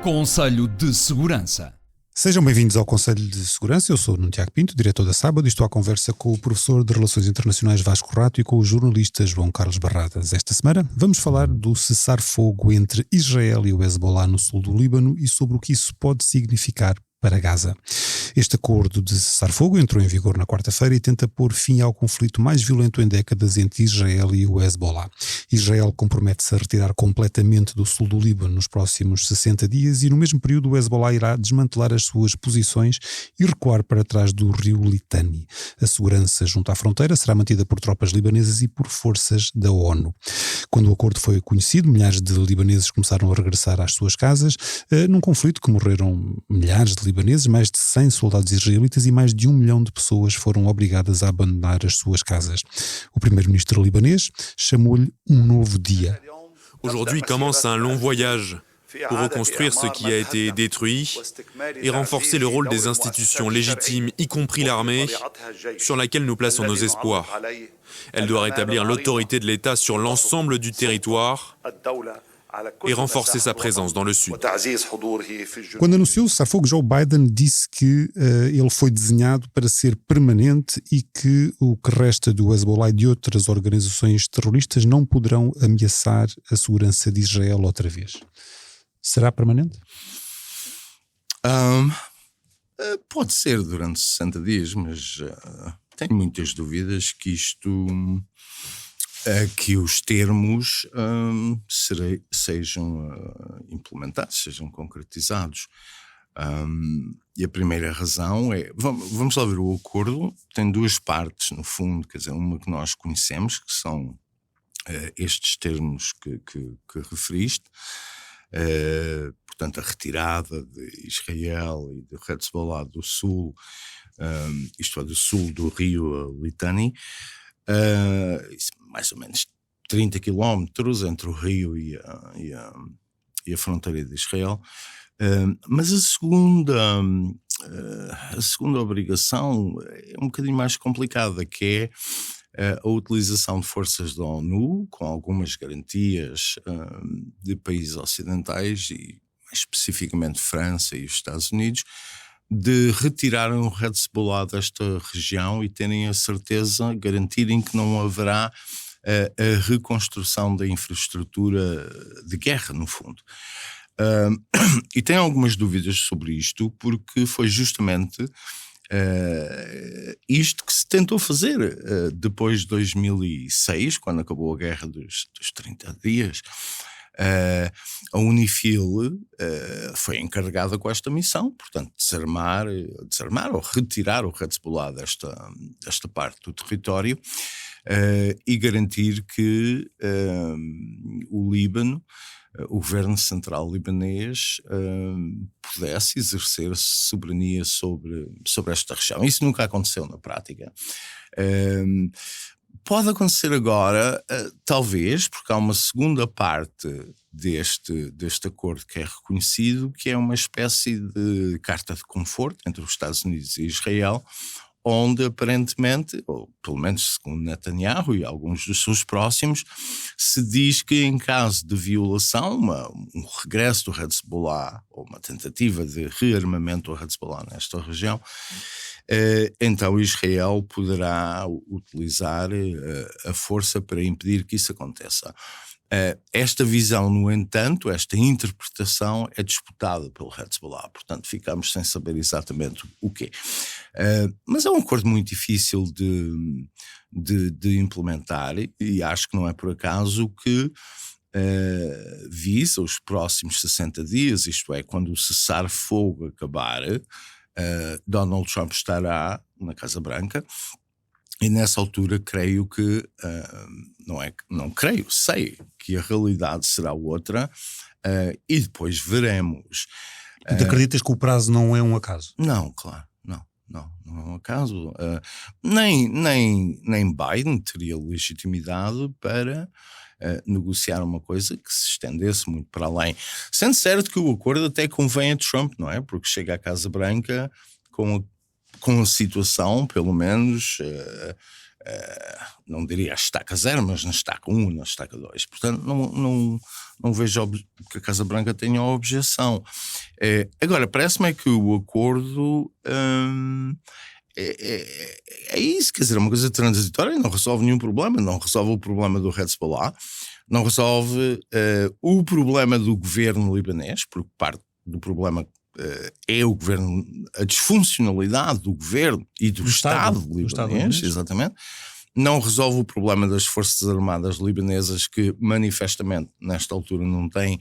Conselho de Segurança. Sejam bem-vindos ao Conselho de Segurança. Eu sou o Nuno Tiago Pinto, diretor da Sábado, e estou à conversa com o professor de Relações Internacionais Vasco Rato e com o jornalista João Carlos Barradas. Esta semana vamos falar do cessar-fogo entre Israel e o Hezbollah no sul do Líbano e sobre o que isso pode significar para Gaza. Este acordo de cessar-fogo entrou em vigor na quarta-feira e tenta pôr fim ao conflito mais violento em décadas entre Israel e o Hezbollah. Israel compromete-se a retirar completamente do sul do Líbano nos próximos 60 dias e no mesmo período o Hezbollah irá desmantelar as suas posições e recuar para trás do rio Litani. A segurança junto à fronteira será mantida por tropas libanesas e por forças da ONU. Quando o acordo foi conhecido, milhares de libaneses começaram a regressar às suas casas, num conflito que morreram milhares de libaneses, mais de 100 soldados israelitas e mais de 1 milhão de pessoas foram obrigadas a abandonar as suas casas. O primeiro-ministro libanês chamou-lhe um novo dia. Aujourd'hui commence un long voyage pour reconstruire ce qui a été détruit et renforcer le rôle des institutions légitimes, y compris l'armée, sur laquelle nous plaçons nos espoirs. Elle doit rétablir l'autorité de l'État sur l'ensemble du territoire et renforcer sa présence dans le sud. Quando anunciou o cessar-fogo, Joe Biden disse que ele foi desenhado para ser permanente e que o que resta do Hezbollah e de outras organizações terroristas não poderão ameaçar a segurança de Israel outra vez. Será permanente? Pode ser durante 60 dias, mas tenho muitas dúvidas que que os termos sejam implementados, sejam concretizados. E a primeira razão é, vamos lá ver, o acordo tem duas partes, no fundo, quer dizer, uma que nós conhecemos, que são estes termos que referiste, portanto a retirada de Israel e do Hezbollah do sul, isto é, do sul do rio Litani, mais ou menos 30 quilómetros entre o rio e a fronteira de Israel. Mas a segunda obrigação é um bocadinho mais complicada, que é a utilização de forças da ONU, com algumas garantias de países ocidentais, e mais especificamente França e os Estados Unidos, de retirarem o Hezbollah desta região e terem a certeza, garantirem que não haverá a reconstrução da infraestrutura de guerra, no fundo. E tenho algumas dúvidas sobre isto, porque foi justamente isto que se tentou fazer depois de 2006, quando acabou a guerra dos 30 dias. A UNIFIL foi encarregada com esta missão, portanto, desarmar ou retirar o Hezbollah desta parte do território e garantir que o Líbano, o governo central libanês, pudesse exercer soberania sobre esta região. Isso nunca aconteceu na prática. Pode acontecer agora, talvez, porque há uma segunda parte deste acordo que é reconhecido, que é uma espécie de carta de conforto entre os Estados Unidos e Israel, onde aparentemente, ou pelo menos segundo Netanyahu e alguns dos seus próximos, se diz que em caso de violação, um regresso do Hezbollah, ou uma tentativa de rearmamento do Hezbollah nesta região, então Israel poderá utilizar a força para impedir que isso aconteça. Esta visão, no entanto, esta interpretação é disputada pelo Hezbollah, portanto ficamos sem saber exatamente o quê. Mas é um acordo muito difícil de implementar, e acho que não é por acaso que visa os próximos 60 dias, isto é, quando o cessar-fogo acabar, Donald Trump estará na Casa Branca. E nessa altura creio que, sei que a realidade será outra, e depois veremos. Tu acreditas que o prazo não é um acaso? Não, claro, não é um acaso. Nem Biden teria legitimidade para negociar uma coisa que se estendesse muito para além. Sendo certo que o acordo até convém a Trump, não é? Porque chega à Casa Branca com a situação, pelo menos, não diria a estaca 0, mas na estaca 1, na estaca 2. Portanto, não vejo que a Casa Branca tenha objeção. Agora, parece-me que o acordo é isso, quer dizer, é uma coisa transitória, não resolve nenhum problema, não resolve o problema do Hezbollah, não resolve o problema do governo libanês, porque parte do problema é o governo, a disfuncionalidade do governo e do Estado libanês, exatamente. Não resolve o problema das Forças Armadas libanesas, que manifestamente nesta altura não têm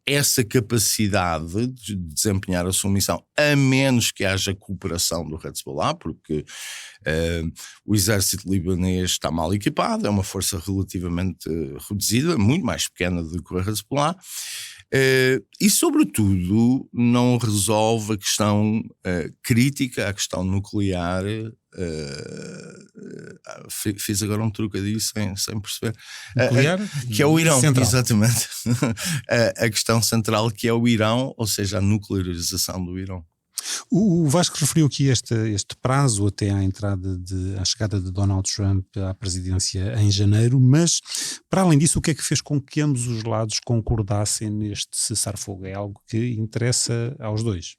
essa capacidade de desempenhar a sua missão, a menos que haja cooperação do Hezbollah, porque o exército libanês está mal equipado, é uma força relativamente reduzida, muito mais pequena do que o Hezbollah, e sobretudo não resolve a questão crítica, a questão nuclear. Fiz agora um trocadilho sem perceber. Nuclear? Que é o Irão, central. exatamente. A questão central, que é o Irão, ou seja, a nuclearização do Irão. O Vasco referiu aqui este prazo até à chegada de Donald Trump à presidência em janeiro, mas para além disso, o que é que fez com que ambos os lados concordassem neste cessar-fogo? É algo que interessa aos dois.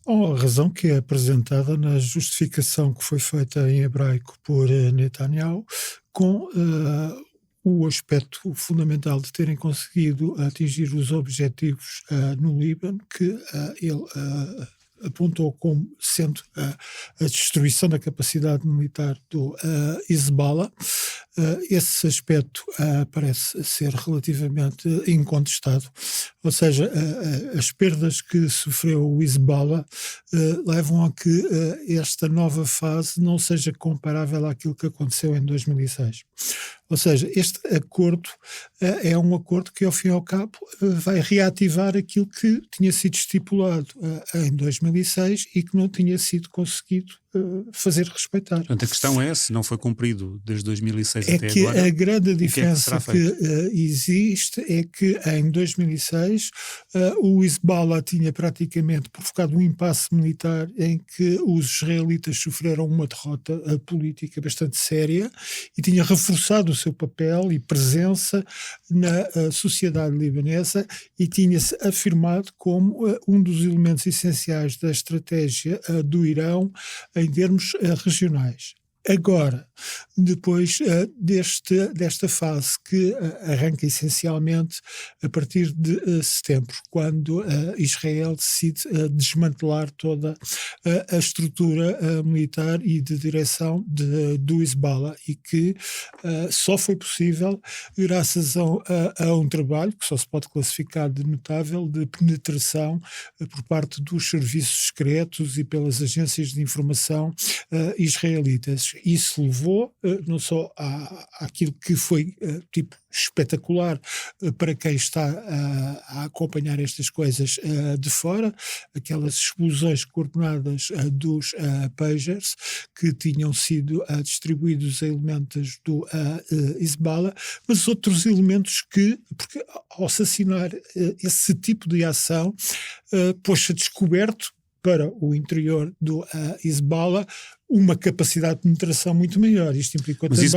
A razão que é apresentada na justificação que foi feita em hebraico por Netanyahu, com o aspecto fundamental de terem conseguido atingir os objetivos no Líbano, que ele apontou como sendo a destruição da capacidade militar do Hezbollah. Esse aspecto parece ser relativamente incontestado, ou seja, as perdas que sofreu o Hezbollah levam a que esta nova fase não seja comparável àquilo que aconteceu em 2006. Ou seja, este acordo é um acordo que, ao fim e ao cabo, vai reativar aquilo que tinha sido estipulado em 2006 e que não tinha sido conseguido fazer respeitar. Portanto, a questão é, se não foi cumprido desde 2006 até agora... É que a grande diferença que existe é que em 2006 o Hezbollah tinha praticamente provocado um impasse militar em que os israelitas sofreram uma derrota política bastante séria e tinha reforçado o seu papel e presença na sociedade libanesa e tinha-se afirmado como um dos elementos essenciais da estratégia do Irão em termos regionais. Agora, depois desta fase que arranca essencialmente a partir de setembro, quando Israel decide desmantelar toda a estrutura militar e de direção do Hezbollah, e que só foi possível graças a um trabalho que só se pode classificar de notável, de penetração por parte dos serviços secretos e pelas agências de informação israelitas. Isso levou não só àquilo que foi espetacular para quem está a acompanhar estas coisas de fora, aquelas explosões coordenadas dos pagers que tinham sido distribuídos a elementos do Hezbollah, mas outros elementos porque ao assassinar esse tipo de ação, pôs-se descoberto para o interior do Hezbollah uma capacidade de penetração muito maior. Isto implicou mas também...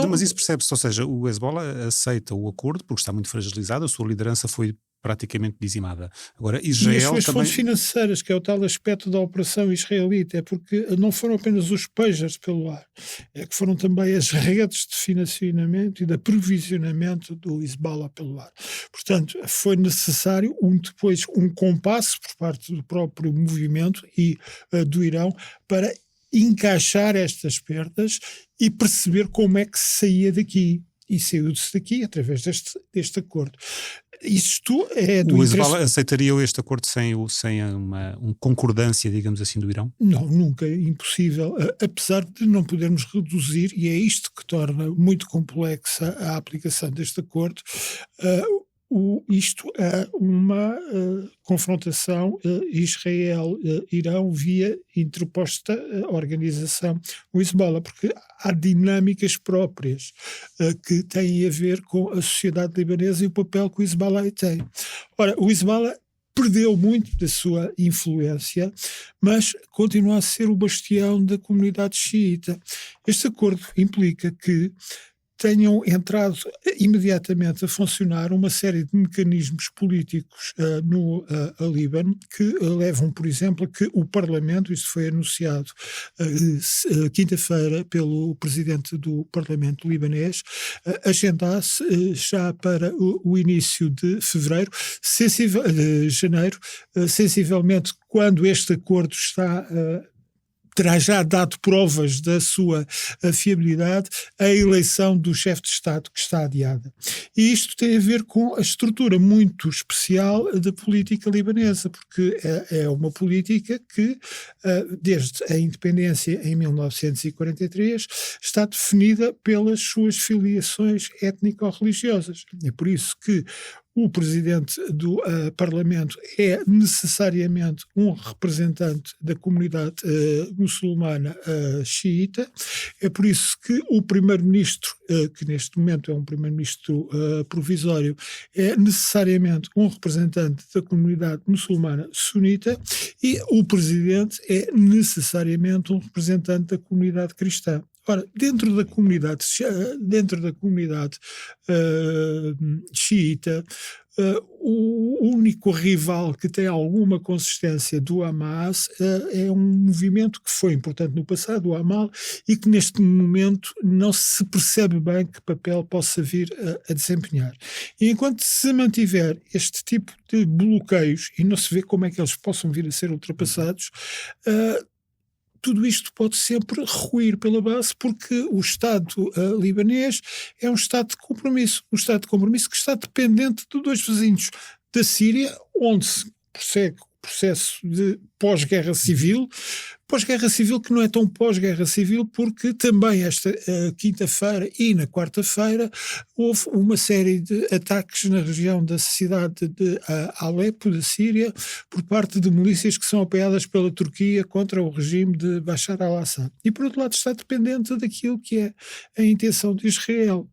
Mas isso percebe-se, ou seja, o Hezbollah aceita o acordo porque está muito fragilizado, a sua liderança foi praticamente dizimada. Agora, Israel e as suas também... fontes financeiras, que é o tal aspecto da operação israelita, é porque não foram apenas os pagers pelo ar, é que foram também as redes de financiamento e de aprovisionamento do Hezbollah pelo ar. Portanto, foi necessário depois um compasso por parte do próprio movimento e do Irão para encaixar estas perdas e perceber como é que se saía daqui. E saiu-se daqui através deste acordo. Isto é do O Hezbollah aceitaria este acordo sem uma concordância, digamos assim, do Irão? Não, nunca, é impossível, apesar de não podermos reduzir, e é isto que torna muito complexa a aplicação deste acordo, isto é uma confrontação Israel-Irão via interposta organização o Hezbollah, porque há dinâmicas próprias que têm a ver com a sociedade libanesa e o papel que o Hezbollah tem. Ora, o Hezbollah perdeu muito da sua influência, mas continua a ser o bastião da comunidade xiita. Este acordo implica que tenham entrado imediatamente a funcionar uma série de mecanismos políticos no Líbano que levam, por exemplo, a que o Parlamento, isto foi anunciado quinta-feira pelo presidente do Parlamento libanês, agendasse já para o início de janeiro, sensivelmente quando este acordo terá já dado provas da sua fiabilidade, a eleição do chefe de Estado que está adiada. E isto tem a ver com a estrutura muito especial da política libanesa, porque é uma política que, desde a independência em 1943, está definida pelas suas filiações étnico-religiosas. É por isso que o presidente do Parlamento é necessariamente um representante da comunidade muçulmana xiita. É por isso que o primeiro-ministro, que neste momento é um primeiro-ministro provisório, é necessariamente um representante da comunidade muçulmana sunita, e o presidente é necessariamente um representante da comunidade cristã. Ora, dentro da comunidade xiita, o único rival que tem alguma consistência do Hamas é um movimento que foi importante no passado, o Amal, e que neste momento não se percebe bem que papel possa vir a desempenhar. E enquanto se mantiver este tipo de bloqueios e não se vê como é que eles possam vir a ser ultrapassados, tudo isto pode sempre ruir pela base, porque o Estado libanês é um Estado de compromisso que está dependente de dois vizinhos, da Síria, onde se prossegue o processo de pós-guerra civil que não é tão pós-guerra civil, porque também esta quinta-feira e na quarta-feira houve uma série de ataques na região da cidade de Alepo, da Síria, por parte de milícias que são apoiadas pela Turquia contra o regime de Bashar al-Assad. E por outro lado está dependente daquilo que é a intenção de Israel.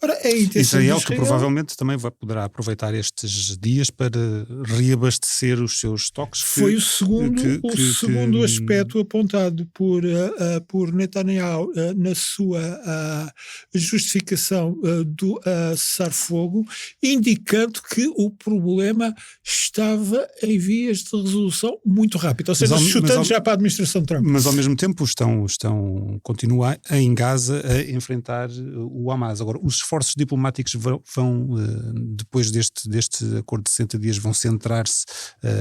Ora, a intenção Israel, de Israel, que provavelmente também poderá aproveitar estes dias para reabastecer os seus estoques. Foi o segundo aspecto apontado por Netanyahu na sua justificação do cessar-fogo, indicando que o problema estava em vias de resolução muito rápida, ou seja, chutando já para a administração Trump. Mas ao mesmo tempo continuam em Gaza a enfrentar o Hamas. Agora, os esforços diplomáticos vão depois deste acordo de 60 dias, vão centrar-se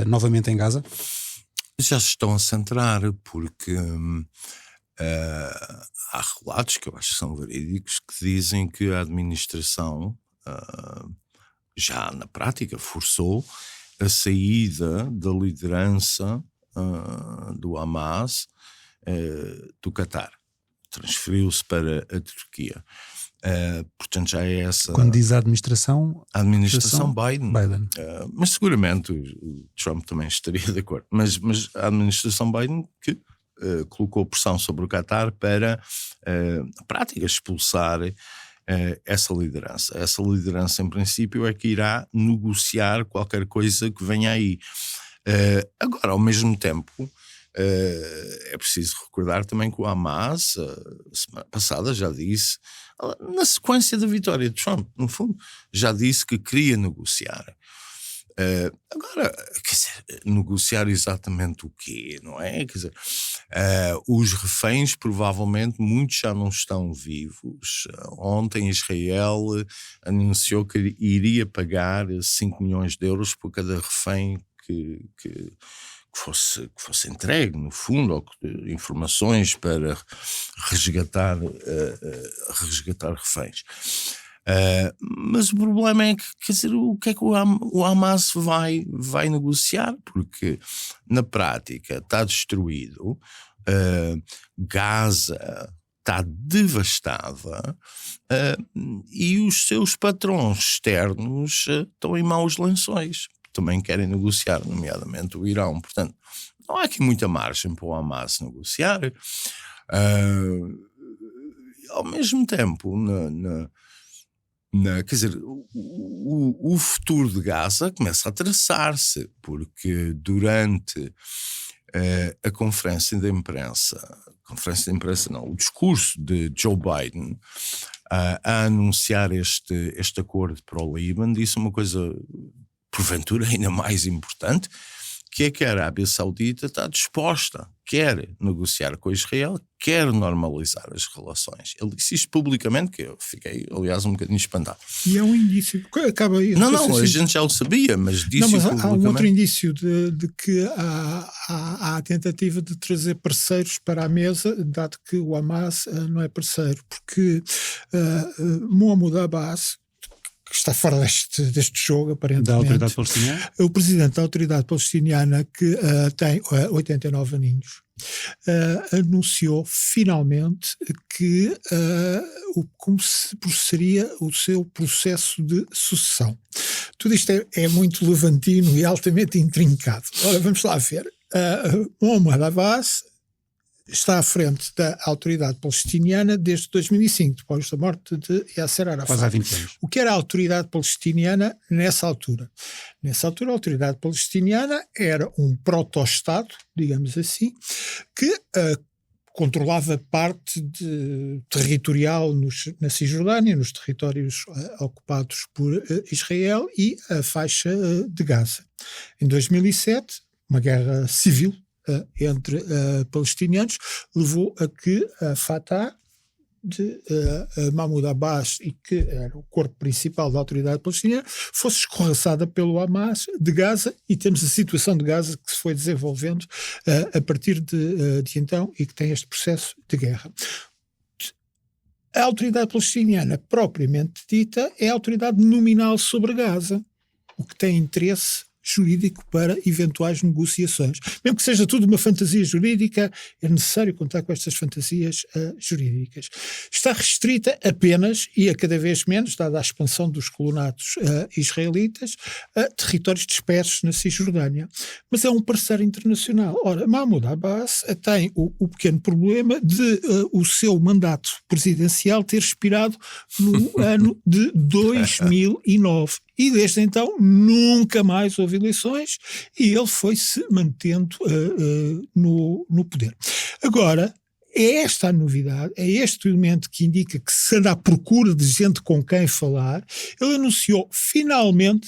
novamente em Gaza? Já se estão a centrar, porque há relatos que eu acho que são verídicos que dizem que a administração já na prática forçou a saída da liderança do Hamas do Qatar. Transferiu-se para a Turquia. Portanto, já é essa. Quando diz a administração Biden. Mas seguramente o Trump também estaria de acordo. Mas a administração Biden que colocou pressão sobre o Qatar para, na prática, expulsar essa liderança. Essa liderança, em princípio, é que irá negociar qualquer coisa que venha aí. Agora, ao mesmo tempo, é preciso recordar também que o Hamas, semana passada, já disse, na sequência da vitória de Trump, no fundo, já disse que queria negociar. Agora, quer dizer, negociar exatamente o quê, não é? Quer dizer, os reféns, provavelmente, muitos já não estão vivos. Ontem Israel anunciou que iria pagar 5 milhões de euros por cada refém que fosse entregue, no fundo, ou informações para resgatar reféns. Mas o problema é que, quer dizer, o que é que o Hamas vai negociar? Porque, na prática, está destruído, Gaza está devastada e os seus patrões externos estão em maus lençóis. Também querem negociar, nomeadamente o Irão. Portanto, não há aqui muita margem para o Hamas negociar. Ao mesmo tempo, quer dizer, o futuro de Gaza começa a traçar-se, porque durante a conferência de imprensa não, o discurso de Joe Biden a anunciar este acordo para o Líbano, disse uma coisa porventura ainda mais importante, que é que a Arábia Saudita está disposta, quer negociar com Israel, quer normalizar as relações. Ele disse isto publicamente, que eu fiquei, aliás, um bocadinho espantado. E é um indício, acaba aí. Não, a gente já o sabia, mas disse publicamente. Há um outro indício de que há a tentativa de trazer parceiros para a mesa, dado que o Hamas não é parceiro, porque Mahmoud Abbas, que está fora deste jogo, aparentemente. Da autoridade palestiniana? O presidente da autoridade palestiniana, que tem 89 aninhos, anunciou finalmente que como se processaria o seu processo de sucessão. Tudo isto é muito levantino e altamente intrincado. Ora, vamos lá ver. Mahmoud Abbas está à frente da autoridade palestiniana desde 2005, depois da morte de Yasser Arafat. Quase há 20 anos. O que era a autoridade palestiniana nessa altura? Nessa altura, a autoridade palestiniana era um proto-estado, digamos assim, que controlava parte territorial na Cisjordânia, nos territórios ocupados por Israel e a faixa de Gaza. Em 2007, uma guerra civil entre palestinianos levou a que a Fatah de Mahmoud Abbas, e que era o corpo principal da autoridade palestiniana, fosse escorraçada pelo Hamas de Gaza, e temos a situação de Gaza que se foi desenvolvendo a partir de então, e que tem este processo de guerra. A autoridade palestiniana propriamente dita é a autoridade nominal sobre Gaza, o que tem interesse jurídico para eventuais negociações. Mesmo que seja tudo uma fantasia jurídica, é necessário contar com estas fantasias jurídicas. Está restrita apenas, e a cada vez menos, dada a expansão dos colonatos israelitas, a territórios dispersos na Cisjordânia. Mas é um parceiro internacional. Ora, Mahmoud Abbas tem o pequeno problema de o seu mandato presidencial ter expirado no ano de 2009. E desde então nunca mais houve eleições e ele foi-se mantendo no poder. Agora, é esta a novidade, é este o elemento que indica que se anda à procura de gente com quem falar. Ele anunciou finalmente,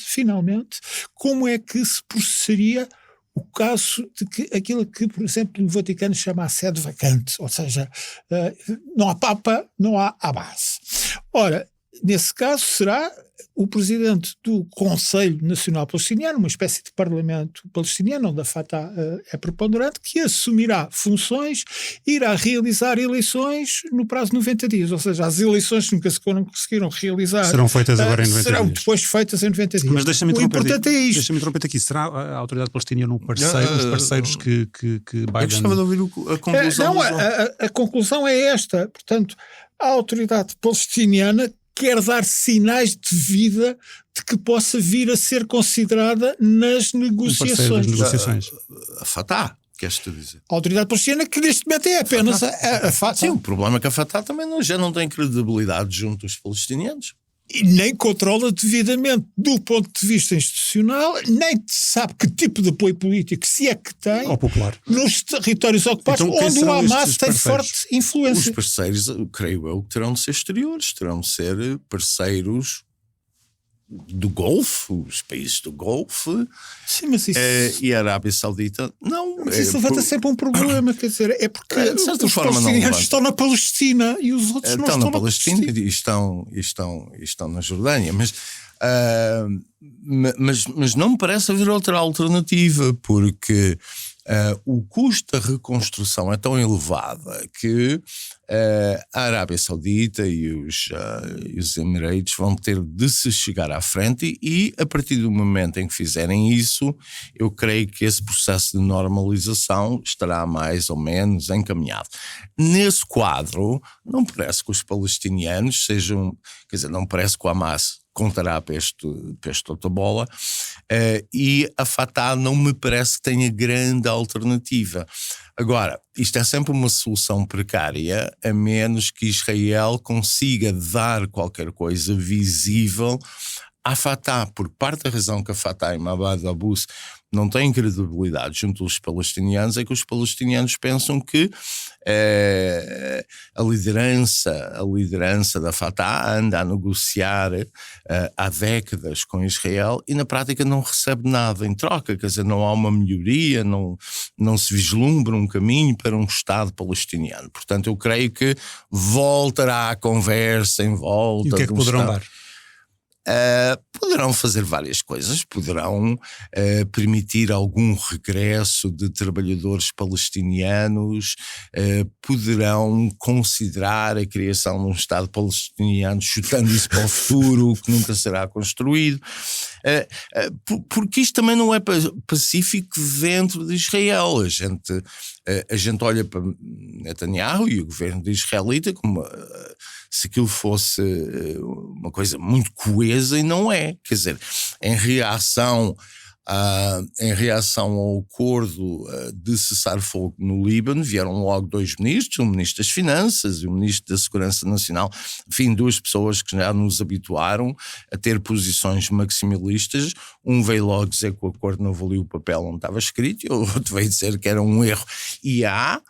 como é que se processaria o caso de que aquilo que, por exemplo, o Vaticano chama a sede vacante, ou seja, não há Papa, não há Abbas. Ora, nesse caso será o presidente do Conselho Nacional Palestiniano, uma espécie de parlamento palestiniano, onde a Fatah é preponderante, que assumirá funções e irá realizar eleições no prazo de 90 dias. Ou seja, as eleições que nunca se conseguiram realizar serão feitas agora em 90 serão dias. Depois feitas em 90 dias. Mas deixa-me o importante é isto. Deixa-me interromper aqui. Será a autoridade palestiniana um parceiro, os parceiros que Biden... Eu gostava de ouvir a conclusão. A conclusão é esta. Portanto, a autoridade palestiniana quer dar sinais de vida de que possa vir a ser considerada nas negociações. A Fatah, queres-te dizer? A autoridade palestiniana, que neste momento é apenas a Fatah. Sim, o problema é que a Fatah também já não tem credibilidade junto aos palestinianos. E nem controla devidamente do ponto de vista institucional, nem sabe que tipo de apoio político, se é que tem, ou popular, nos territórios ocupados, então, onde o Hamas tem forte influência. Os parceiros, creio eu, terão de ser exteriores, terão de ser parceiros do Golfo, os países do Golfo. Sim, mas isso... e a Arábia Saudita não. Mas isso levanta sempre um problema, quer dizer, é porque os palestinianos estão na Palestina e os outros não estão na Palestina. E estão na Jordânia, mas não me parece haver outra alternativa, porque o custo da reconstrução é tão elevado que a Arábia Saudita e os Emirados vão ter de se chegar à frente, e a partir do momento em que fizerem isso, eu creio que esse processo de normalização estará mais ou menos encaminhado. Nesse quadro, não parece que os palestinianos sejam, quer dizer, não parece que o Hamas contará para esta outra bola, e a Fatah não me parece que tenha grande alternativa. Agora, isto é sempre uma solução precária, a menos que Israel consiga dar qualquer coisa visível à Fatah, porque parte da razão que a Fatah e Mahmoud Abbas não têm credibilidade junto dos palestinianos é que os palestinianos pensam que a liderança da Fatah anda a negociar há décadas com Israel e na prática não recebe nada em troca, quer dizer, não há uma melhoria, não se vislumbra um caminho para um Estado palestiniano. Portanto, eu creio que voltará a conversa em volta. E o que é que poderão dar? Poderão fazer várias coisas, poderão permitir algum regresso de trabalhadores palestinianos, poderão considerar a criação de um Estado palestiniano, chutando isso para o futuro, que nunca será construído, porque isto também não é pacífico dentro de Israel. A gente olha para Netanyahu e o governo de israelita como se aquilo fosse uma coisa muito coesa, e não é. Quer dizer, em reação ao acordo de cessar-fogo no Líbano, vieram logo 2 ministros, o ministro das Finanças e o ministro da Segurança Nacional, enfim, 2 pessoas que já nos habituaram a ter posições maximalistas. Um veio logo dizer que o acordo não valia o papel onde estava escrito, e o outro veio dizer que era um erro. Que há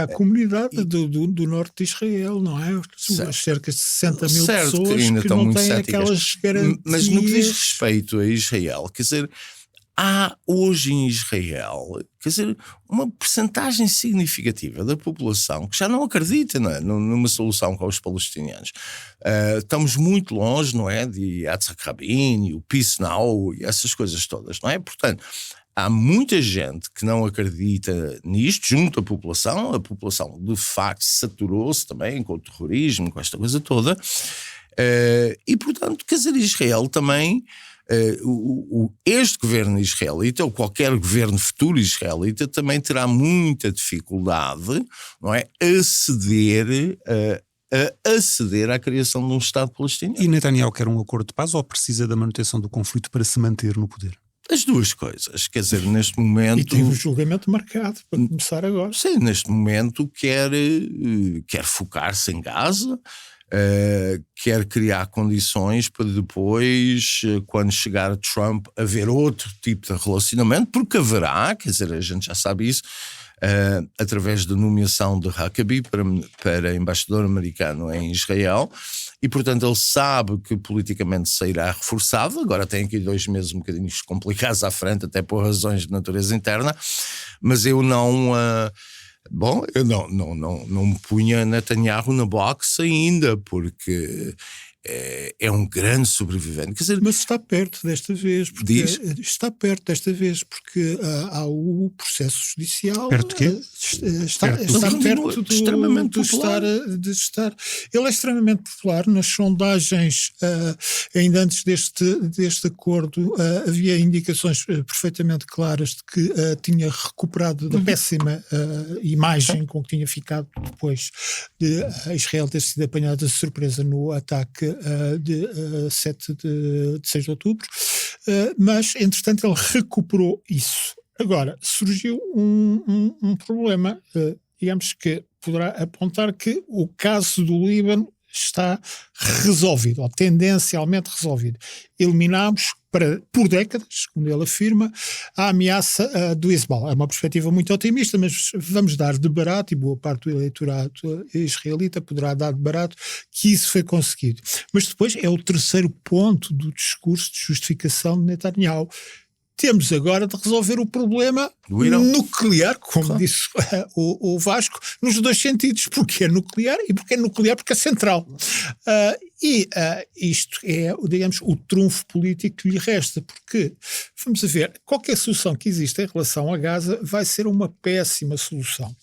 a comunidade do norte de Israel, não é? Cerca de 60 mil pessoas que ainda que estão não muito têm céticas. aquelas garantias. Mas no que diz respeito a Israel, quer dizer, há hoje em Israel, quer dizer, uma percentagem significativa da população que já não acredita numa solução com os palestinianos. Estamos muito longe, não é, de Yitzhak Rabin e o Peace Now e essas coisas todas, não é? Portanto, há muita gente que não acredita nisto junto à população. A população de facto saturou-se também com o terrorismo, com esta coisa toda, e portanto, quer dizer, Israel também... este governo israelita, ou qualquer governo futuro israelita, também terá muita dificuldade, não é, a aceder à criação de um Estado palestiniano. E Netanyahu quer um acordo de paz ou precisa da manutenção do conflito para se manter no poder? As duas coisas, quer dizer, neste momento... E tem um julgamento marcado para começar agora. Sim, neste momento quer focar-se em Gaza, quer criar condições para depois, quando chegar Trump, haver outro tipo de relacionamento, porque haverá, quer dizer, a gente já sabe isso, através da nomeação de Huckabee para embaixador americano em Israel, e portanto ele sabe que politicamente sairá reforçado. Agora tem aqui 2 meses um bocadinho complicados à frente, até por razões de natureza interna, mas eu não me punha Netanyahu na boxe ainda, porque é um grande sobrevivente. Quer dizer, mas está perto desta vez, porque há o processo judicial. Perto de quê? Está perto extremamente de estar. Ele é extremamente popular. Nas sondagens, ainda antes deste acordo, havia indicações perfeitamente claras de que tinha recuperado da péssima imagem com que tinha ficado depois de Israel ter sido apanhada de surpresa no ataque de 6 de outubro, mas entretanto ele recuperou isso. Agora, surgiu um problema, digamos que poderá apontar que o caso do Líbano está resolvido, ou tendencialmente resolvido. Eliminámos por décadas, segundo ele afirma, a ameaça do Hezbollah. É uma perspectiva muito otimista, mas vamos dar de barato, e boa parte do eleitorado israelita poderá dar de barato, que isso foi conseguido. Mas depois é o terceiro ponto do discurso de justificação de Netanyahu. Temos agora de resolver o problema nuclear, como disse o Vasco, nos 2 sentidos. Porque é nuclear e porque é nuclear porque é central. Isto é, digamos, o trunfo político que lhe resta, porque, vamos a ver, qualquer solução que exista em relação a Gaza vai ser uma péssima solução.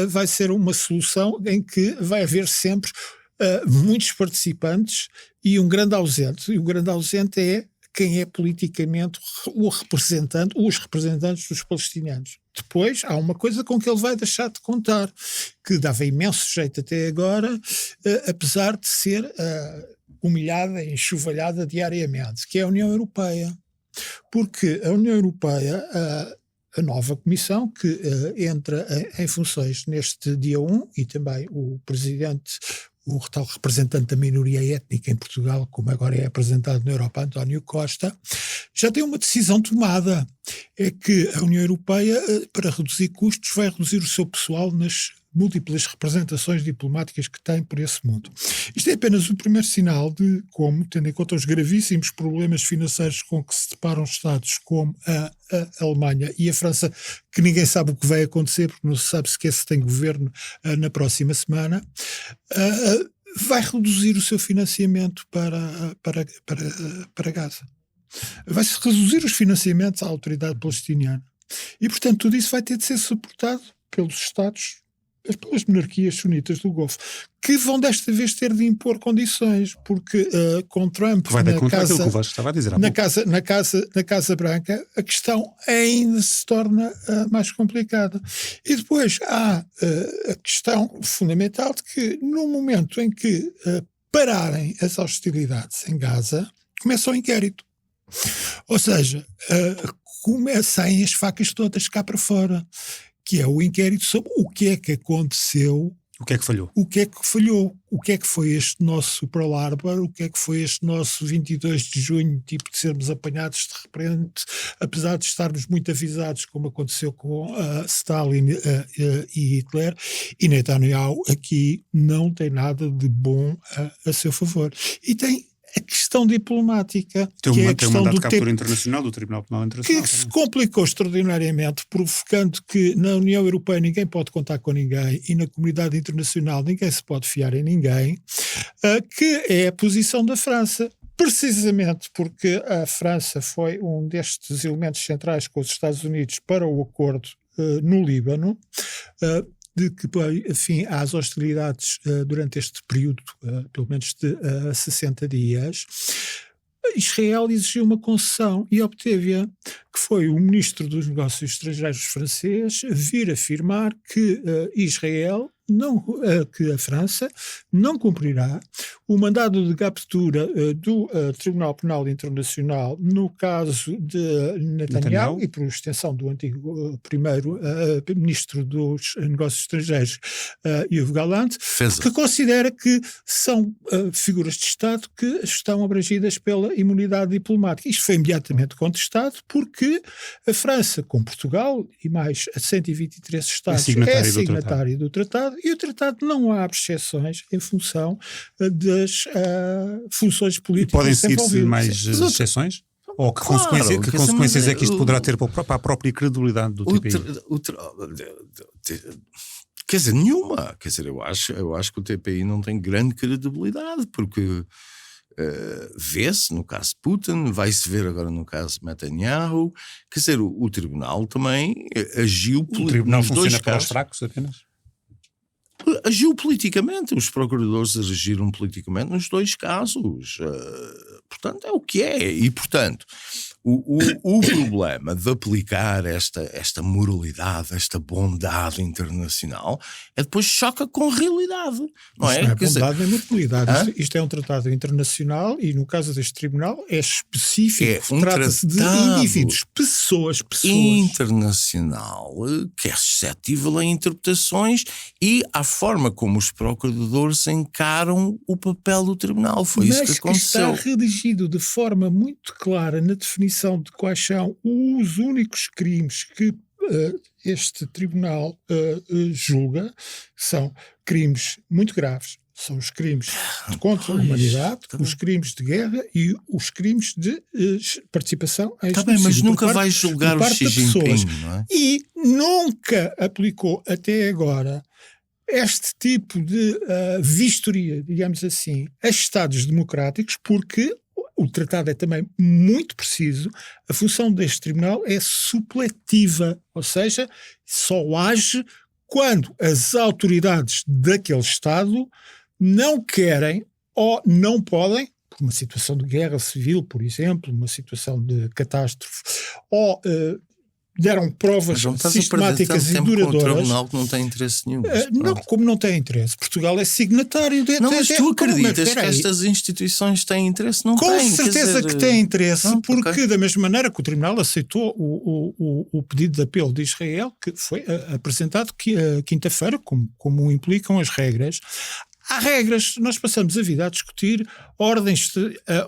Vai ser uma solução em que vai haver sempre muitos participantes e um grande ausente. E o grande ausente é quem é politicamente os representantes dos palestinianos. Depois há uma coisa com que ele vai deixar de contar, que dava imenso jeito até agora, apesar de ser humilhada e enxovalhada diariamente, que é a União Europeia. Porque a União Europeia, a nova Comissão, que entra em funções neste dia 1, e também o presidente, o tal representante da minoria étnica em Portugal, como agora é apresentado na Europa, António Costa, já tem uma decisão tomada. É que a União Europeia, para reduzir custos, vai reduzir o seu pessoal nas múltiplas representações diplomáticas que tem por esse mundo. Isto é apenas o primeiro sinal de como, tendo em conta os gravíssimos problemas financeiros com que se deparam Estados como a Alemanha e a França, que ninguém sabe o que vai acontecer, porque não se sabe sequer se tem governo na próxima semana, vai reduzir o seu financiamento para Gaza. Vai-se reduzir os financiamentos à autoridade palestiniana. E, portanto, tudo isso vai ter de ser suportado pelos Estados, pelas monarquias sunitas do Golfo, que vão desta vez ter de impor condições, porque com Trump vai dar conta daquilo que o Vasco estava a dizer há pouco. Na Casa Branca, a questão ainda se torna mais complicada. E depois há a questão fundamental de que no momento em que pararem as hostilidades em Gaza, começa o inquérito. Ou seja, começam as facas todas cá para fora, que é o inquérito sobre o que é que aconteceu, o que é que falhou, o que é que falhou, o que é que foi este nosso Pearl Harbor, o que é que foi este nosso 22 de junho, tipo de sermos apanhados de repente, apesar de estarmos muito avisados, como aconteceu com Stalin e Hitler, e Netanyahu aqui não tem nada de bom a seu favor. E tem a questão diplomática, tem que é a um questão mandato do de captura internacional do Tribunal Penal Internacional, que se complicou extraordinariamente, provocando que na União Europeia ninguém pode contar com ninguém e na comunidade internacional ninguém se pode fiar em ninguém, que é a posição da França. Precisamente porque a França foi um destes elementos centrais com os Estados Unidos para o acordo no Líbano, de que põe fim às hostilidades durante este período, pelo menos de 60 dias, Israel exigiu uma concessão e obteve-a, que foi o ministro dos Negócios Estrangeiros francês vir afirmar que Israel, que a França não cumprirá o mandado de captura do Tribunal Penal Internacional no caso de Netanyahu e por extensão do antigo primeiro ministro dos Negócios Estrangeiros, Yoav Gallant, que considera que são figuras de Estado que estão abrangidas pela imunidade diplomática. Isto foi imediatamente contestado porque a França, com Portugal e mais 123 Estados, é signatário do tratado. E o tratado não abre exceções em função das funções políticas. E podem seguir-se mais exceções? Ou que consequências é que isto poderá ter para a própria credibilidade do TPI? Quer dizer, nenhuma. Quer dizer, eu acho que o TPI não tem grande credibilidade, porque vê-se no caso de Putin, vai-se ver agora no caso de Netanyahu. Quer dizer, o tribunal também agiu o tribunal nos dois funciona para os casos. fracos apenas? Agiu politicamente, os procuradores agiram politicamente nos dois casos. Portanto, é o que é. E, portanto, o problema de aplicar esta moralidade, esta bondade internacional, é depois choca com a realidade. Não é? Não é bondade nem moralidade. Isto é um tratado internacional e, no caso deste tribunal, é específico. Trata-se de indivíduos, pessoas. Internacional que é suscetível a interpretações e à forma como os procuradores encaram o papel do tribunal. Foi isso que aconteceu. Mas está redigido de forma muito clara na definição de quais são os únicos crimes que este tribunal julga. São crimes muito graves. São os crimes contra a humanidade, os crimes de guerra e os crimes de participação em genocídio. Mas nunca vai julgar o Xi Jinping, não é? E nunca aplicou até agora este tipo de vistoria, digamos assim, a Estados democráticos, porque o tratado é também muito preciso. A função deste tribunal é supletiva, ou seja, só age quando as autoridades daquele Estado não querem ou não podem, por uma situação de guerra civil, por exemplo, uma situação de catástrofe, ou deram provas Mas não estás a perder sistemáticas tanto e tempo com o duradouras. tribunal que não tem interesse nenhum. Não, como não tem interesse. Portugal é signatário de... Não, mas tu acreditas Mas, que estas instituições têm interesse? Não com têm. certeza que tem interesse, Não, porque ok. da mesma maneira que o Tribunal aceitou o pedido de apelo de Israel, que foi apresentado quinta-feira, como implicam as regras. Há regras, nós passamos a vida a discutir a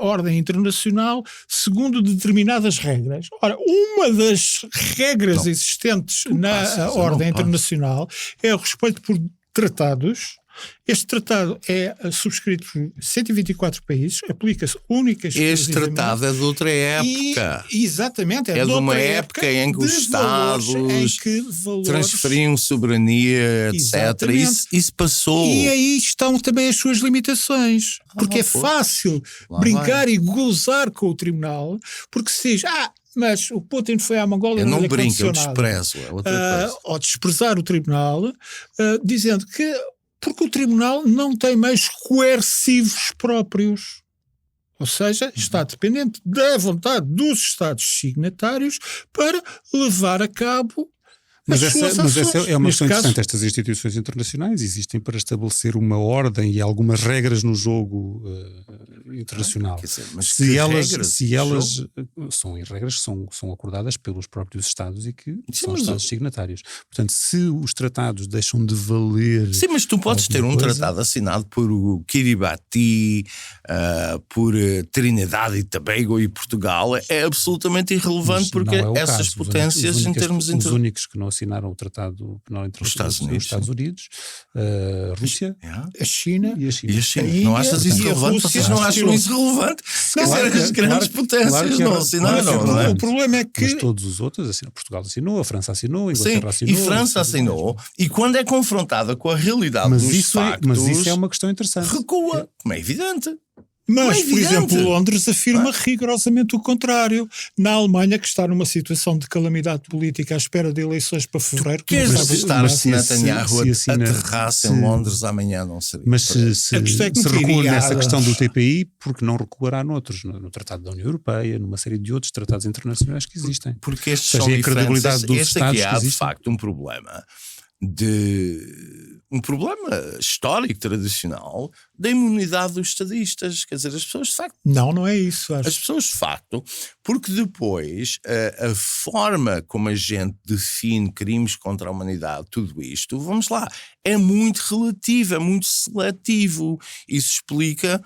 ordem internacional segundo determinadas regras. Ora, uma das regras existentes na ordem internacional é o respeito por tratados. Este tratado é subscrito por 124 países, aplica-se única e Este exclusivamente. tratado é de outra época. Exatamente, É de uma época em que os Estados transferiam soberania, etc. Isso passou. E aí estão também as suas limitações. Porque é fácil brincar e gozar com o tribunal, porque se diz, mas o Putin foi à Mongólia. Eu não brinco, eu desprezo. É outra coisa. Ou desprezar o tribunal, dizendo que porque o tribunal não tem meios coercivos próprios. Ou seja, está dependente da vontade dos Estados signatários para levar a cabo Mas as suas ações. essa é uma Neste questão caso, interessante. Estas instituições internacionais existem para estabelecer uma ordem e algumas regras no jogo internacional. Quer dizer, mas se elas jogo? são regras que são acordadas pelos próprios Estados e que são mas Estados signatários. Portanto, se os tratados deixam de valer... Sim, mas tu podes ter um tratado assinado por o Kiribati, por Trinidad e Tobago e Portugal, é absolutamente irrelevante porque essas potências em termos Os únicos que não assinaram o tratado penal internacional são os Estados Unidos, a Rússia, a China e a China. E a China. Não achas isso relevante? Vocês não acham isso relevante? As grandes potências não assinaram, não é? O problema é que... Mas todos os outros assinam. Portugal assinou, a França assinou, a Sim, Inglaterra assinou. e França assinou. E quando é confrontada com a realidade dos factos... Mas isso é uma questão interessante. Recua, como é evidente. Mas, por evidente. exemplo, Londres afirma rigorosamente o contrário. Na Alemanha, que está numa situação de calamidade política à espera de eleições para fevereiro... Queres estar se Netanyahu se aterrasse em Londres amanhã, não seria. Mas se recua queria nessa questão do TPI, porque não recuará noutros, no Tratado da União Europeia, numa série de outros tratados internacionais que existem. Porque estes Ou seja, são a diferentes. credibilidade dos Este aqui Estados há, que de existem. facto, um problema histórico, tradicional, da imunidade dos estadistas. Quer dizer, as pessoas de facto... Não é isso, acho. As pessoas de facto, porque depois a forma como a gente define crimes contra a humanidade, tudo isto, vamos lá, é muito relativo, é muito seletivo. Isso explica...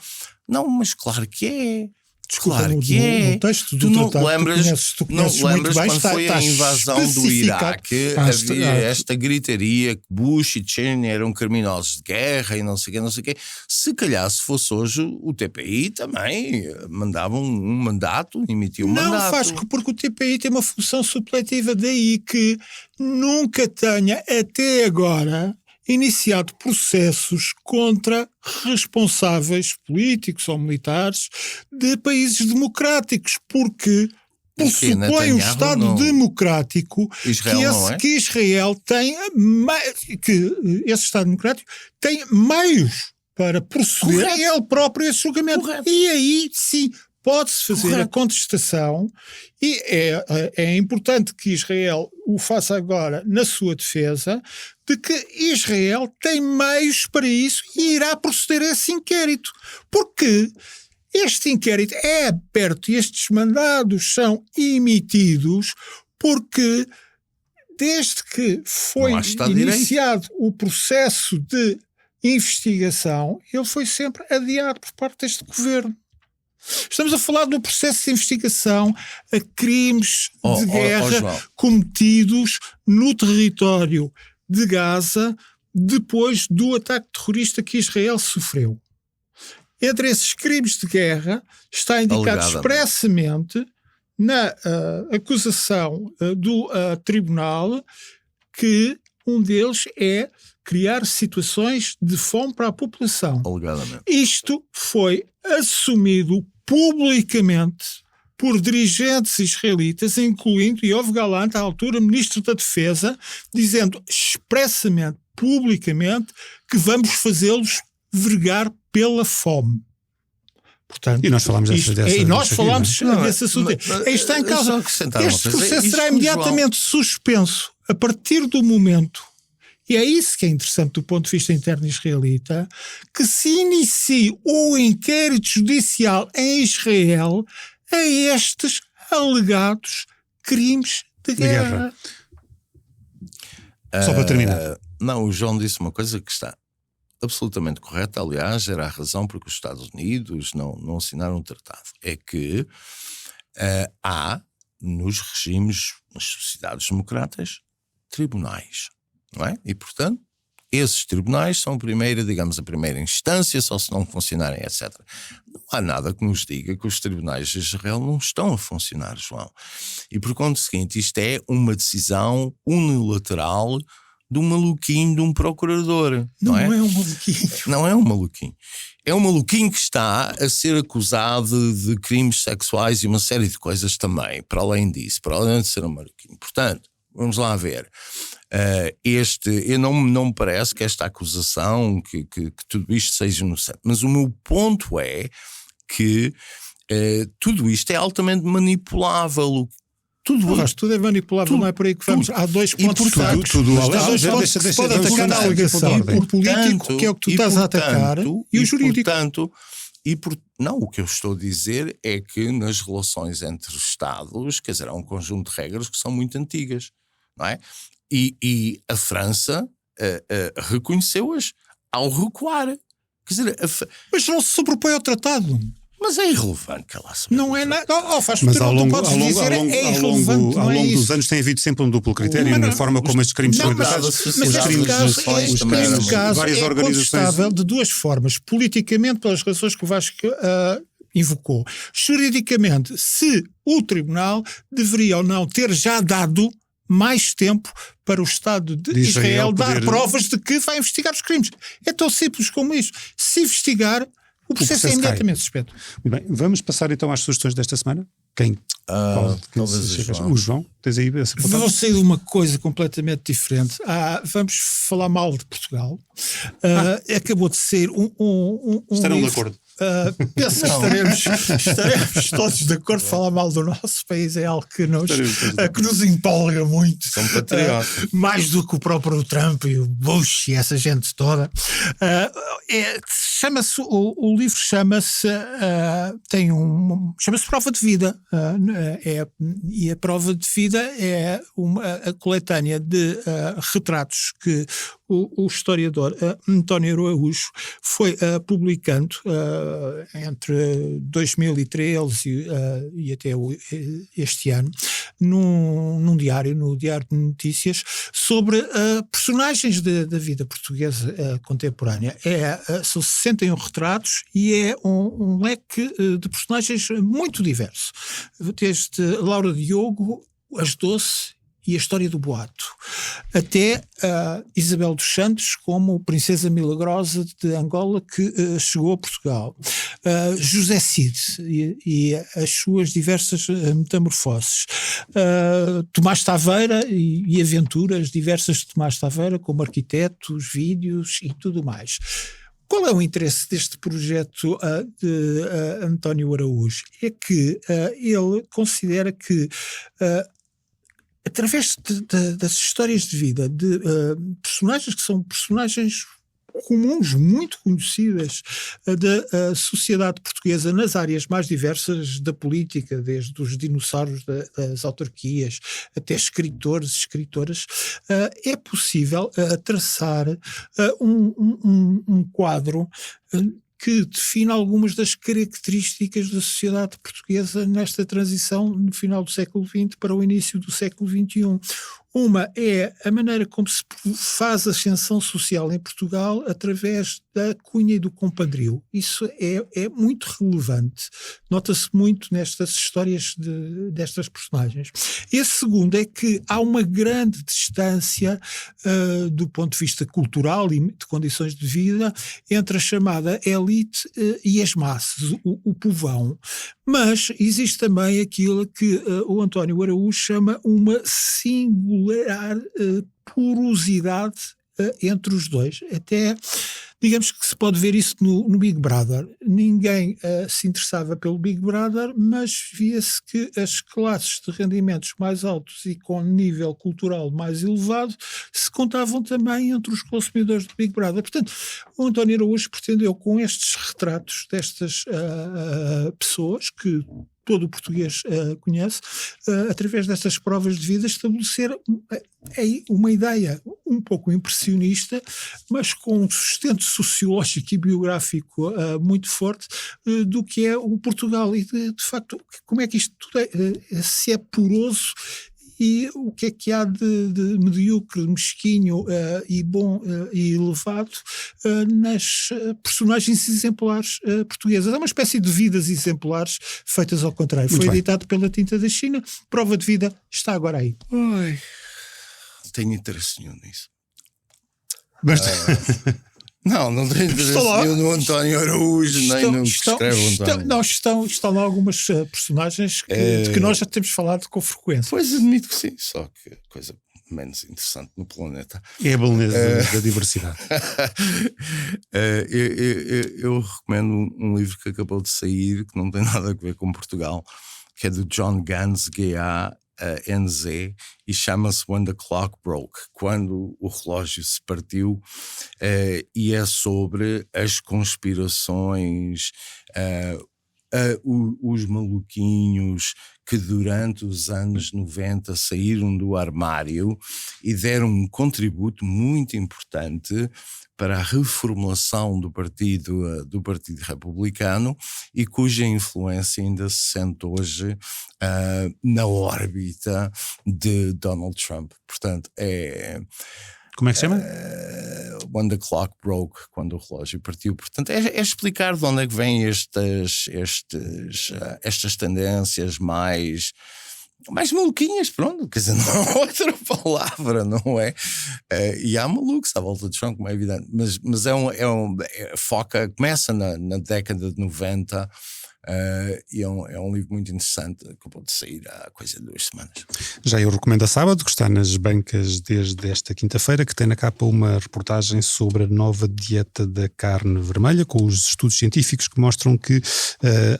Não, mas claro que é. Desculpa, claro que é. No texto do tu não tratado, lembras, tu conheces muito bem, quando foi a invasão do Iraque, havia esta gritaria que Bush e Cheney eram criminosos de guerra e não sei o quê. Se calhar, se fosse hoje, o TPI também mandava um mandato, emitia um mandato. Não faz, porque o TPI tem uma função supletiva, daí que nunca tenha até agora iniciado processos contra responsáveis políticos ou militares de países democráticos, porque pressupõe um Estado democrático que Israel tem, que esse Estado democrático tem meios para proceder ele próprio esse julgamento. Correto. E aí, sim, pode-se fazer a contestação e é importante que Israel o faça agora na sua defesa, de que Israel tem meios para isso e irá proceder a esse inquérito. Porque este inquérito é aberto e estes mandados são emitidos porque desde que foi iniciado o processo de investigação, ele foi sempre adiado por parte deste governo. Estamos a falar do processo de investigação a crimes de guerra cometidos no território de Gaza depois do ataque terrorista que Israel sofreu. Entre esses crimes de guerra está indicado expressamente na acusação do tribunal que um deles é criar situações de fome para a população. Alegadamente. Isto foi assumido publicamente por dirigentes israelitas, incluindo Yoav Gallant, à altura Ministro da Defesa, dizendo expressamente, publicamente, que vamos fazê-los vergar pela fome. Portanto, E nós falámos desse assunto. Está em causa. Este processo será imediatamente suspenso a partir do momento, e é isso que é interessante do ponto de vista interno israelita, que se inicie o inquérito judicial em Israel a estes alegados crimes de guerra. Só para terminar. Não, o João disse uma coisa que está absolutamente correta, aliás, era a razão porque os Estados Unidos não assinaram o tratado. É que há, nos regimes, nas sociedades democratas, tribunais, não é? E, portanto, esses tribunais são a primeira instância, só se não funcionarem, etc. Não há nada que nos diga que os tribunais de Israel não estão a funcionar, João. E, por conseguinte, isto é uma decisão unilateral de um maluquinho, de um procurador. Não é um maluquinho. Não é um maluquinho. É um maluquinho que está a ser acusado de crimes sexuais e uma série de coisas também, para além disso, para além de ser um maluquinho. Portanto, vamos lá ver. Não me parece que esta acusação, que tudo isto seja inocente. Mas o meu ponto é que tudo isto é altamente manipulável. Tudo é manipulável, não é por aí que vamos. Há dois pontos fracos. Há dois pontos que se pode atacar na alegação. O político, que é o que tu estás a atacar, e o jurídico. Não, o que eu estou a dizer é que nas relações entre Estados, quer dizer, há um conjunto de regras que são muito antigas, não é? E a França reconheceu-as ao recuar. Quer dizer, mas não se sobrepõe ao tratado. Mas é irrelevante que ela se não é nada. Mas ao longo dos anos tem havido sempre um duplo critério na forma como estes crimes são tratados. Mas este caso é contestável de duas formas. Politicamente, pelas razões que o Vasco invocou. Juridicamente, se o tribunal deveria ou não ter já dado mais tempo para o Estado de Israel dar provas de que vai investigar os crimes. É tão simples como isso. Se investigar, o processo é imediatamente suspenso. Muito bem, vamos passar então às sugestões desta semana. Quem? O João, tens aí essa palavra? Vou sair de uma coisa completamente diferente. Vamos falar mal de Portugal. Acabou de ser Estarão livro. de acordo. Penso que estaremos todos de acordo. Falar mal do nosso país é algo que nos empolga muito. São patriotas. Mais do que o próprio Trump e o Bush e essa gente toda. O livro chama-se Prova de Vida. E a prova de vida é a coletânea de retratos que o historiador António Araújo foi publicando entre 2013 e até este ano no Diário de Notícias sobre personagens da vida portuguesa contemporânea. São 61 retratos e é um leque de personagens muito diverso, desde Laura Diogo, As Doce e a história do boato, até Isabel dos Santos como Princesa Milagrosa de Angola que chegou a Portugal, José Cid e as suas diversas metamorfoses, Tomás Taveira e aventuras diversas de Tomás Taveira como arquitetos, vídeos e tudo mais. Qual é o interesse deste projeto de António Araújo? É que ele considera que através das histórias de vida de personagens que são personagens comuns, muito conhecidas da sociedade portuguesa nas áreas mais diversas da política, desde os dinossauros das autarquias até escritores, escritoras, é possível traçar um quadro que define algumas das características da sociedade portuguesa nesta transição no final do século XX para o início do século XXI. Uma é a maneira como se faz a ascensão social em Portugal através da cunha e do compadrio. Isso é muito relevante. Nota-se muito nestas histórias destas personagens. E a segunda é que há uma grande distância do ponto de vista cultural e de condições de vida entre a chamada elite e as massas, o povão. Mas existe também aquilo que o António Araújo chama uma singular porosidade entre os dois, até Digamos que se pode ver isso no Big Brother. Ninguém se interessava pelo Big Brother, mas via-se que as classes de rendimentos mais altos e com nível cultural mais elevado se contavam também entre os consumidores do Big Brother. Portanto, o António Araújo pretendeu, com estes retratos destas pessoas que todo o português conhece, através destas provas de vida, estabelecer uma ideia um pouco impressionista, mas com um sustento sociológico e biográfico muito forte do que é o Portugal e de facto como é que isto tudo se é poroso e o que há de medíocre, mesquinho e bom e elevado nas personagens exemplares portuguesas. É uma espécie de vidas exemplares feitas ao contrário. Foi editado pela Tinta da China. Prova de vida está agora aí. Ai, tenho interesse nenhum nisso. Não tenho interesse nenhum no António Araújo, nem no que escreve o António. Estão lá algumas personagens de que nós já temos falado com frequência. Pois admito que sim, só que coisa menos interessante no planeta. É a beleza da diversidade. Eu recomendo um livro que acabou de sair, que não tem nada a ver com Portugal, que é do John Gans, G-A-N-Z, e chama-se When the Clock Broke, quando o relógio se partiu, e é sobre as conspirações, os maluquinhos que durante os anos 90 saíram do armário e deram um contributo muito importante para a reformulação do Partido Republicano e cuja influência ainda se sente hoje na órbita de Donald Trump. Portanto, Como é que se chama? When the Clock Broke, quando o relógio partiu. Portanto, é explicar de onde é que vêm estas tendências mais maluquinhas, pronto, quer dizer, não há outra palavra, não é? E há malucos à volta de Trump, como é evidente, mas começa na década de 90. E é um livro muito interessante, acabou de sair há coisa de 2 semanas. Já eu recomendo a Sábado, que está nas bancas desde esta quinta-feira, que tem na capa uma reportagem sobre a nova dieta da carne vermelha, com os estudos científicos que mostram que,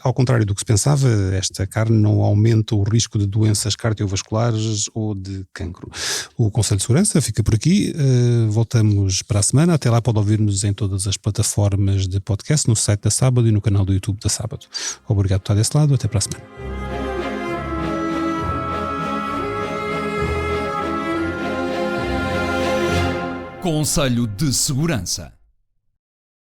ao contrário do que se pensava, esta carne não aumenta o risco de doenças cardiovasculares ou de cancro. O Conselho de Segurança fica por aqui, voltamos para a semana. Até lá pode ouvir-nos em todas as plataformas de podcast, no site da Sábado e no canal do YouTube da Sábado. Obrigado por estar desse lado, até para a semana. Conselho de Segurança.